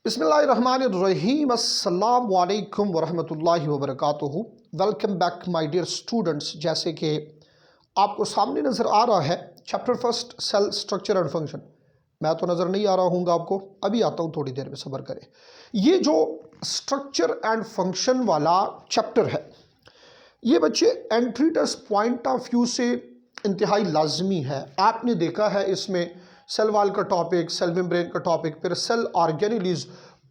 बिस्मिल्लाहिर्रहमानिर्रहीम अस्सलामु अलैकुम वरहमतुल्लाहि वबरकातुहू। Welcome back my dear students. जैसे कि आपको सामने नज़र आ रहा है chapter first cell structure and function. मैं तो नज़र नहीं आ रहा हूँ आपको, अभी आता हूँ, थोड़ी देर में सब्र करें। ये जो स्ट्रक्चर एंड फंक्शन वाला चैप्टर है, ये बच्चे entry test point of view से इंतहाई लाजमी है। आपने देखा है इसमें सेल वाल का टॉपिक, सेल मेम्ब्रेन का टॉपिक, फिर सेल ऑर्गेनेलीज,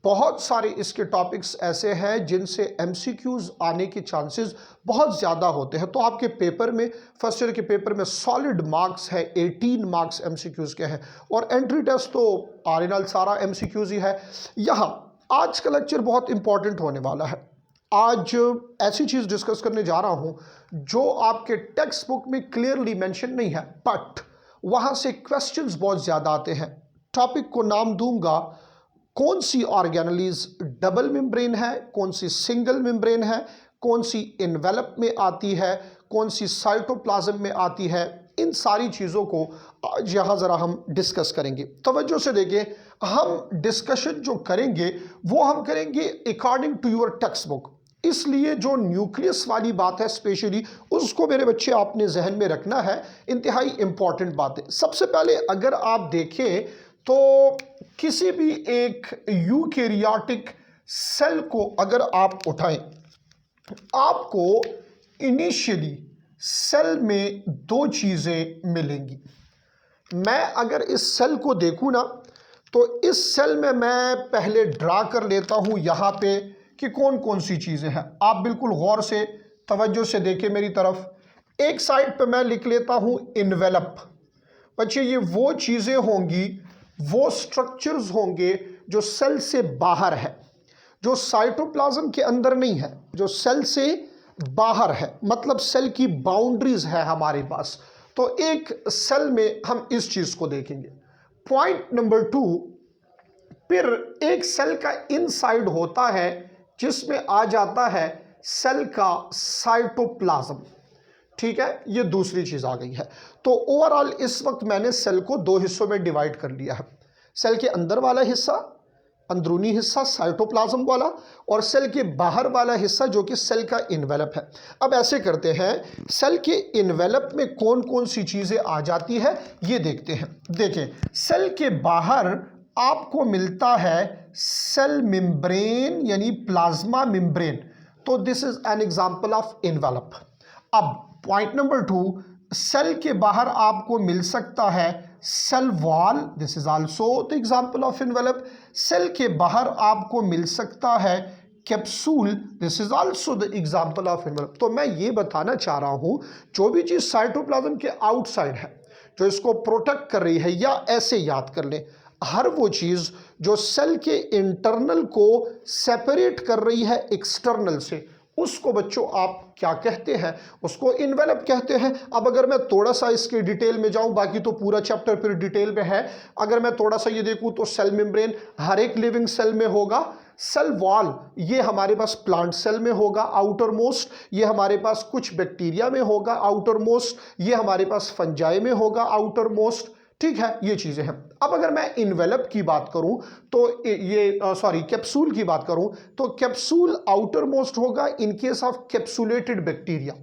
बहुत सारे इसके टॉपिक्स ऐसे हैं जिनसे एमसीक्यूज आने के चांसेस बहुत ज़्यादा होते हैं। तो आपके पेपर में, फर्स्ट ईयर के पेपर में सॉलिड मार्क्स है, 18 मार्क्स एमसीक्यूज के हैं, और एंट्री टेस्ट तो आरिनल सारा एमसीक्यूज ही है। यहाँ आज का लेक्चर बहुत इंपॉर्टेंट होने वाला है। आज ऐसी चीज़ डिस्कस करने जा रहा हूँ जो आपके टेक्स्ट बुक में क्लियरली मेंशन नहीं है, बट वहाँ से क्वेश्चंस बहुत ज़्यादा आते हैं। टॉपिक को नाम दूंगा, कौन सी ऑर्गेनेलीज डबल मेम्ब्रेन है, कौन सी सिंगल मेम्ब्रेन है, कौन सी इन्वेलप में आती है, कौन सी साइटोप्लाज्म में आती है। इन सारी चीज़ों को आज यहाँ ज़रा हम डिस्कस करेंगे। तवज्जो से देखें, हम डिस्कशन जो करेंगे वो हम करेंगे according to your textbook. इसलिए जो न्यूक्लियस वाली बात है स्पेशली, उसको मेरे बच्चे आपने जहन में रखना है। इंतहाई इंपॉर्टेंट बात है। सबसे पहले अगर आप देखें तो किसी भी एक यूकेरियोटिक सेल को अगर आप उठाएं, आपको इनिशियली सेल में दो चीज़ें मिलेंगी। मैं अगर इस सेल को देखूं ना, तो इस सेल में मैं पहले ड्रा कर लेता हूं यहाँ पे कि कौन कौन सी चीज़ें हैं। आप बिल्कुल गौर से तवज्जो से देखें मेरी तरफ। एक साइड पे मैं लिख लेता हूँ इन्वेलप। बच्चे, ये वो चीज़ें होंगी, वो स्ट्रक्चर्स होंगे जो सेल से बाहर है, जो साइटोप्लाज्म के अंदर नहीं है, जो सेल से बाहर है, मतलब सेल की बाउंड्रीज है हमारे पास। तो एक सेल में हम इस चीज़ को देखेंगे। पॉइंट नंबर 2, फिर एक सेल का इनसाइड होता है जिसमें आ जाता है सेल का साइटोप्लाज्म। ठीक है, ये दूसरी चीज आ गई है। तो ओवरऑल इस वक्त मैंने सेल को दो हिस्सों में डिवाइड कर लिया है। सेल के अंदर वाला हिस्सा, अंदरूनी हिस्सा साइटोप्लाज्म वाला, और सेल के बाहर वाला हिस्सा जो कि सेल का इन्वेलप है। अब ऐसे करते हैं, सेल के इन्वेलप में कौन कौन सी चीजें आ जाती है ये देखते हैं। देखें, सेल के बाहर आपको मिलता है सेल मेम्ब्रेन यानी प्लाज्मा मेम्ब्रेन। तो this is an example of envelope. अब पॉइंट नंबर 2, सेल के बाहर आपको मिल सकता है cell wall, this is also the example of envelope. Cell के बाहर आपको मिल सकता है capsule, this is also the example of envelope. तो मैं ये बताना चाह रहा हूं, जो भी चीज साइटोप्लाज्म के आउटसाइड है, जो इसको प्रोटेक्ट कर रही है, या ऐसे याद कर ले, हर वो चीज जो सेल के इंटरनल को सेपरेट कर रही है एक्सटर्नल से, उसको बच्चों आप क्या कहते हैं? उसको इन्वेलप कहते हैं। अब अगर मैं थोड़ा सा इसके डिटेल में जाऊं, बाकी तो पूरा चैप्टर फिर डिटेल में है। अगर मैं थोड़ा सा ये देखूं तो सेल मेम्ब्रेन हर एक लिविंग सेल में होगा। सेल वॉल ये हमारे पास प्लांट सेल में होगा आउटर मोस्ट, ये हमारे पास कुछ बैक्टीरिया में होगा आउटर मोस्ट, ये हमारे पास फंजाई में होगा आउटर मोस्ट। ठीक है, ये चीजें हैं। अब अगर मैं इन्वेलप की बात करूं तो कैप्सूल की बात करूं तो कैप्सूल आउटर मोस्ट होगा in case of capsulated bacteria.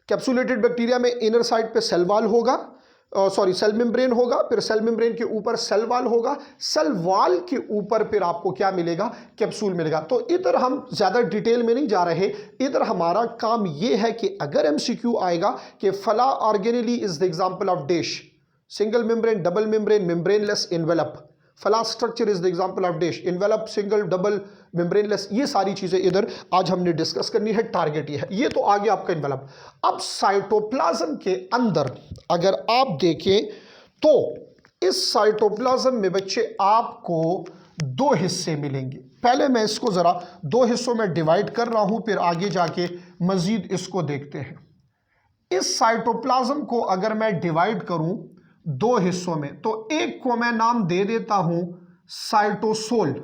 Capsulated bacteria में इनर साइड पे सेल वॉल होगा, सेल मेम्ब्रेन होगा, फिर सेल मेम्ब्रेन के ऊपर सेल वॉल होगा, सेल वॉल के ऊपर फिर आपको क्या मिलेगा? कैप्सूल मिलेगा। तो इधर हम ज्यादा डिटेल में नहीं जा रहे। इधर हमारा काम यह है कि अगर एमसीक्यू आएगा कि फला organelle is the example of this, single membrane, double membrane, membraneless, envelope, फला structure is the example of this, envelope, single, double, membraneless, ये सारी चीजें इधर आज हमने डिस्कस करनी है। टारगेट ये है। ये तो आ गया आपका इन्वेलप। अब साइटोप्लाज्म के अंदर अगर आप देखें तो इस साइटोप्लाज्म में बच्चे आपको दो हिस्से मिलेंगे। पहले मैं इसको जरा दो हिस्सों में डिवाइड कर रहा हूं, फिर आगे जाके मजीद इसको देखते हैं। इस साइटोप्लाज्म को अगर मैं डिवाइड करूं दो हिस्सों में, तो एक को मैं नाम दे देता हूं साइटोसोल।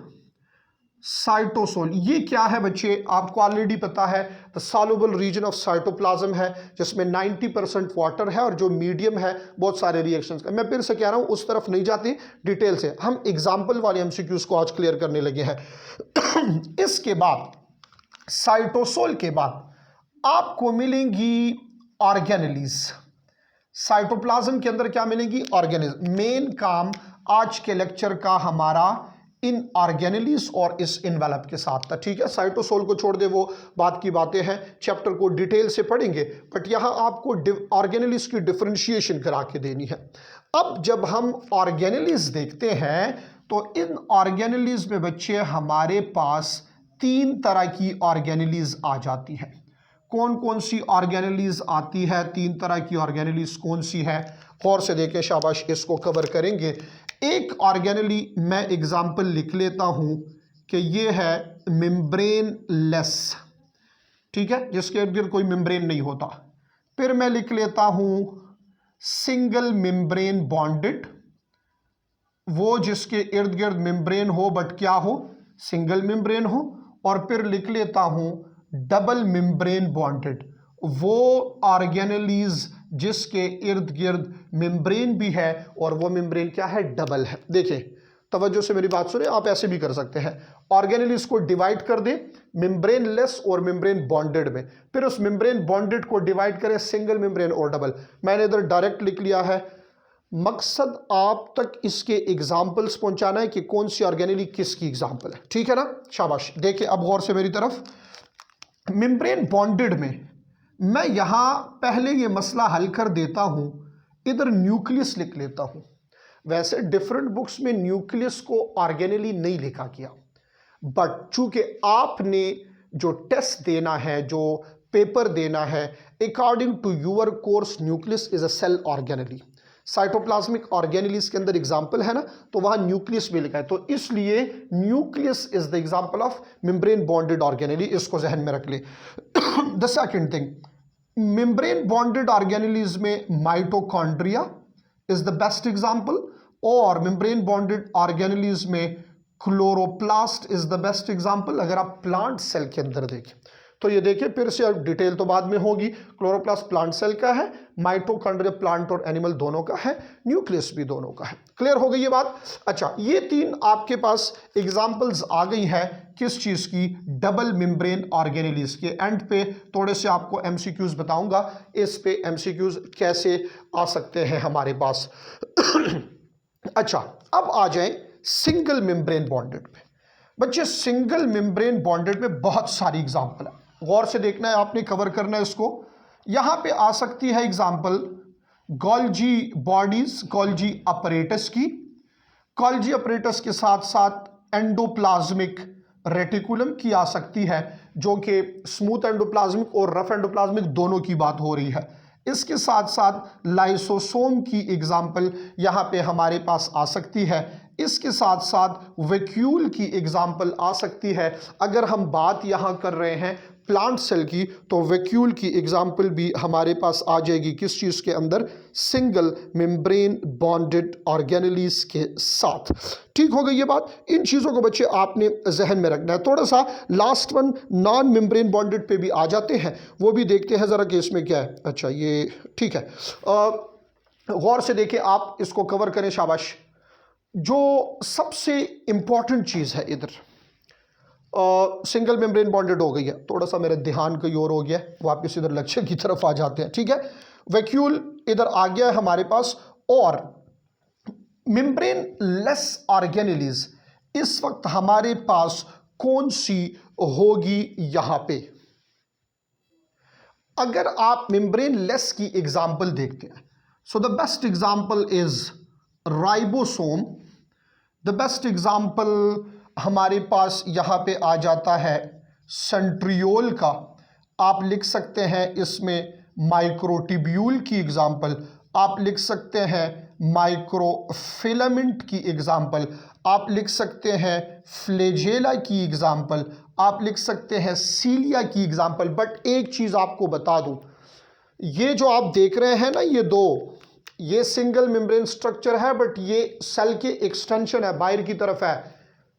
साइटोसोल। ये क्या है बच्चे, आपको ऑलरेडी पता है, the soluble region of cytoplasm है जिसमें 90% वाटर है और जो मीडियम है बहुत सारे रिएक्शंस का। मैं फिर से कह रहा हूं, उस तरफ नहीं जाती डिटेल से, हम एग्जाम्पल वाले एमसीक्यूज को आज क्लियर करने लगे हैं। इसके बाद साइटोसोल के बाद आपको मिलेंगी ऑर्गेनेलीज। साइटोप्लाज्म के अंदर क्या मिलेंगी, ऑर्गेनेल। मेन काम आज के लेक्चर का हमारा इन ऑर्गेनेलीज और इस इनवेलप के साथ था, ठीक है। साइटोसोल को छोड़ दे, वो बात की बातें हैं, चैप्टर को डिटेल से पढ़ेंगे, बट यहां आपको ऑर्गेनेलीज की डिफरेंशिएशन करा के देनी है। अब जब हम ऑर्गेनेलीज देखते हैं तो इन ऑर्गेनेलीज में बच्चे हमारे पास 3 तरह की ऑर्गेनेलीज आ जाती है। कौन कौन सी ऑर्गेनेलीज आती है, 3 तरह की ऑर्गेनेलीज कौन सी है, और से देखें, शाबाश, इसको कवर करेंगे। एक ऑर्गेनेली मैं एग्जाम्पल लिख लेता हूं कि ये है मेम्ब्रेन लेस, ठीक है, जिसके इर्द गिर्द कोई मेम्ब्रेन नहीं होता। फिर मैं लिख लेता हूं सिंगल मेम्ब्रेन बॉन्डेड, वो जिसके इर्द गिर्द मेम्ब्रेन हो बट क्या हो, सिंगल मेम्ब्रेन हो। और फिर लिख लेता हूं डबल मेम्ब्रेन बॉन्डेड, वो ऑर्गेनेलीज जिसके इर्द गिर्द मेम्ब्रेन भी है और वो मेम्ब्रेन क्या है, डबल है। देखिए, तवज्जो से मेरी बात सुने, आप ऐसे भी कर सकते हैं, ऑर्गेनेलीज को डिवाइड कर दें मेम्ब्रेन लेस और मेम्ब्रेन बॉन्डेड में, फिर उस मेम्ब्रेन बॉन्डेड को डिवाइड करें सिंगल मेम्ब्रेन और डबल। मैंने इधर डायरेक्ट लिख लिया है, मकसद आप तक इसके एग्जाम्पल्स पहुंचाना है कि कौन सी ऑर्गेनेली किसकी एग्जाम्पल है, ठीक है ना, शाबाश। देखिए अब गौर से मेरी तरफ, मेम्ब्रेन बॉन्डेड में मैं यहां पहले ये मसला हल कर देता हूं, इधर न्यूक्लियस लिख लेता हूं। वैसे डिफरेंट बुक्स में न्यूक्लियस को ऑर्गेनेली नहीं लिखा गया, बट चूंकि आपने जो टेस्ट देना है, जो पेपर देना है, according to your course nucleus is a cell organelle. Cytoplasmic organelles के अंदर एग्जाम्पल है ना, तो वहां न्यूक्लियस भी लिखा है, तो इसलिए nucleus is the example of membrane bonded organelle, इसको जहन में रख ले। The second thing, membrane bonded organelles में mitochondria is the best example, और मेम्ब्रेन बॉन्डेड ऑर्गेनेलीज में chloroplast is the best example. अगर आप प्लांट सेल के अंदर देखें तो ये देखिए, फिर से डिटेल तो बाद में होगी, क्लोरोप्लास्ट प्लांट सेल का है, माइटोकॉन्ड्रिया प्लांट और एनिमल दोनों का है, न्यूक्लियस भी दोनों का है। क्लियर हो गई ये बात। अच्छा, ये 3 आपके पास एग्जांपल्स आ गई है किस चीज की, डबल मेम्ब्रेन ऑर्गेनेलीज के। एंड पे थोड़े से आपको एमसीक्यूज बताऊंगा, इस पे एमसीक्यूज कैसे आ सकते हैं हमारे पास। अच्छा, अब आ जाए सिंगल मेम्ब्रेन बॉन्डेड पे। बच्चे सिंगल मेम्ब्रेन बॉन्डेड में बहुत सारी एग्जांपल है, गौर से देखना है आपने, कवर करना है इसको। यहां पे आ सकती है example Golgi bodies, Golgi apparatus की। गोल्जी अपरेटस के साथ साथ एंडोप्लाज्मिक रेटिकुलम की आ सकती है, जो कि स्मूथ एंडोप्लाज्मिक और रफ एंडोप्लाज्मिक दोनों की बात हो रही है। इसके साथ साथ लाइसोसोम की एग्जाम्पल यहां पे हमारे पास आ सकती है। इसके साथ साथ वैक्यूल की एग्जाम्पल आ सकती है। अगर हम बात यहां कर रहे हैं प्लांट सेल की, तो वैक्यूल की एग्जाम्पल भी हमारे पास आ जाएगी किस चीज़ के अंदर, सिंगल मेम्ब्रेन बॉन्डेड ऑर्गेनेलीज के साथ। ठीक हो गई ये बात। इन चीज़ों को बच्चे आपने जहन में रखना है। थोड़ा सा last one non membrane bonded पे भी आ जाते हैं, वो भी देखते हैं ज़रा कि इसमें क्या है। अच्छा, ये ठीक है, गौर से देखें आप, इसको कवर करें, शाबाश। जो सबसे इंपॉर्टेंट चीज़ है इधर, सिंगल मेम्ब्रेन बॉन्डेड हो गई है, थोड़ा सा मेरा ध्यान कहीं और हो गया, वापस इधर लेक्चर की तरफ आ जाते हैं, ठीक है। वैक्यूल इधर आ गया है हमारे पास, और मेम्ब्रेन लेस ऑर्गेनेलीज इस वक्त हमारे पास कौन सी होगी यहां पे। अगर आप मेम्ब्रेन लेस की एग्जांपल देखते हैं, so the best example is ribosome. The best example हमारे पास यहाँ पे आ जाता है सेंट्रियोल का। आप लिख सकते हैं इसमें माइक्रोट्यूब्यूल की एग्जांपल, आप लिख सकते हैं माइक्रोफिलामेंट की एग्जांपल, आप लिख सकते हैं फ्लेजेला की एग्जांपल, आप लिख सकते हैं सीलिया की एग्जांपल। बट एक चीज़ आपको बता दूं, ये जो आप देख रहे हैं ना, ये दो, ये सिंगल मेम्ब्रेन स्ट्रक्चर है, बट ये सेल के एक्सटेंशन है, बाहर की तरफ है।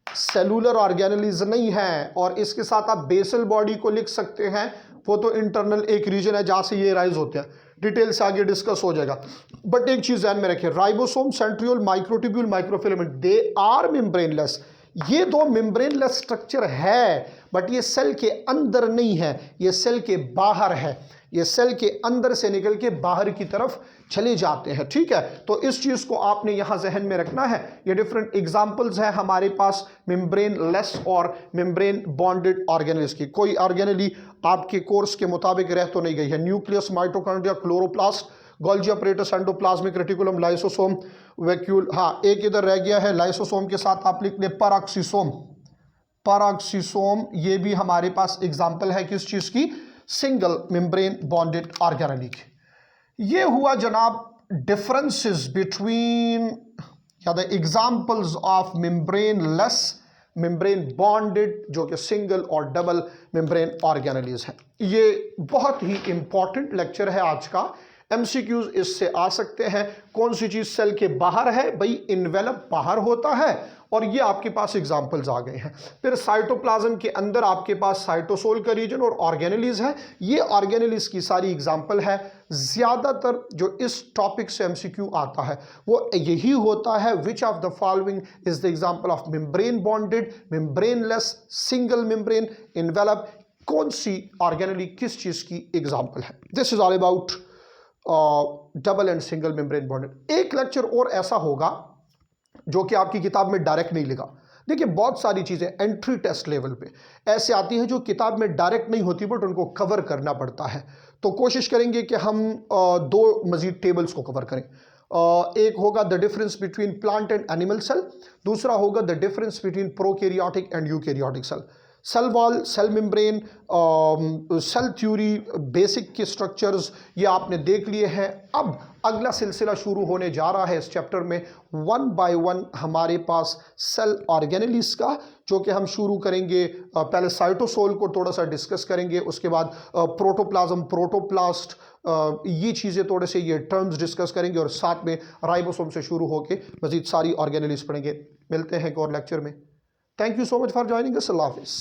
सेलुलर ऑर्गेनेलिज नहीं है। और इसके साथ आप बेसल बॉडी को लिख सकते हैं, वो तो इंटरनल एक रीजन है जहां से ये राइज होते हैं, डिटेल से आगे डिस्कस हो जाएगा। बट एक चीज ध्यान में रखिए, ribosome, centriole, microtubule, microfilament, they are membraneless. ये दो मेम्ब्रेनलेस स्ट्रक्चर है, बट ये सेल के अंदर नहीं है, ये सेल के बाहर है। ये सेल के अंदर से निकल के बाहर की तरफ चले जाते हैं, ठीक है। तो इस चीज को आपने यहां जहन में रखना है। ये डिफरेंट एग्जांपल्स हैं हमारे पास मेम्ब्रेन लेस और मेम्ब्रेन बॉन्डेड ऑर्गेनेल्स की। कोई ऑर्गेनेली आपके कोर्स के मुताबिक रह तो नहीं गई है। Nucleus, mitochondria, chloroplast, Golgi apparatus, endoplasmic reticulum, lysosome, vacuole. हाँ, एक इधर रह गया है, लाइसोसोम के साथ आप लिख ले पैराक्सीसोम। पैराक्सीसोम ये भी हमारे पास एग्जाम्पल है किस चीज की, सिंगल मेम्ब्रेन बॉन्डेड ऑर्गेनेली की। ये हुआ जनाब डिफरेंसेस बिटवीन या the examples of membrane less, membrane bonded, जो कि सिंगल और डबल मेम्ब्रेन ऑर्गेनेलीज है। ये बहुत ही इंपॉर्टेंट लेक्चर है आज का। एमसीक्यूज इससे आ सकते हैं। कौन सी चीज सेल के बाहर है, भाई इन्वेलप बाहर होता है, और ये आपके पास एग्जाम्पल्स आ गए हैं। फिर साइटोप्लाज्म के अंदर आपके पास साइटोसोल का रीजन और ऑर्गेनेलीज है। ये ऑर्गेनेलीज की सारी एग्जाम्पल है। ज्यादातर जो इस टॉपिक से एमसीक्यू आता है वो यही होता है, which of the following is the example of membrane bonded, membraneless, single membrane, envelope, कौन सी ऑर्गेनेली किस चीज की एग्जाम्पल है। This is all about double and single membrane bonded. एक लेक्चर और ऐसा होगा जो कि आपकी किताब में डायरेक्ट नहीं लिखा। देखिए बहुत सारी चीज़ें एंट्री टेस्ट लेवल पे ऐसे आती हैं जो किताब में डायरेक्ट नहीं होती, बट उनको कवर करना पड़ता है। तो कोशिश करेंगे कि हम दो मजीद टेबल्स को कवर करें। एक होगा the difference between plant and animal cell, दूसरा होगा the difference between prokaryotic and eukaryotic cell. Cell wall, cell membrane, cell theory, basic के स्ट्रक्चर्स ये आपने देख लिए हैं। अब अगला सिलसिला शुरू होने जा रहा है इस चैप्टर में, वन बाय वन हमारे पास सेल ऑर्गेनेलिस का, जो कि हम शुरू करेंगे। पहले साइटोसोल को थोड़ा सा डिस्कस करेंगे, उसके बाद प्रोटोप्लाज्म, प्रोटोप्लास्ट, ये चीज़ें थोड़े से ये टर्म्स डिस्कस करेंगे, और साथ में राइबोसोम से शुरू होके मजीद सारी ऑर्गेनेलिस पढ़ेंगे। मिलते हैं एक और लेक्चर में। Thank you so much for joining us. Allah Hafiz.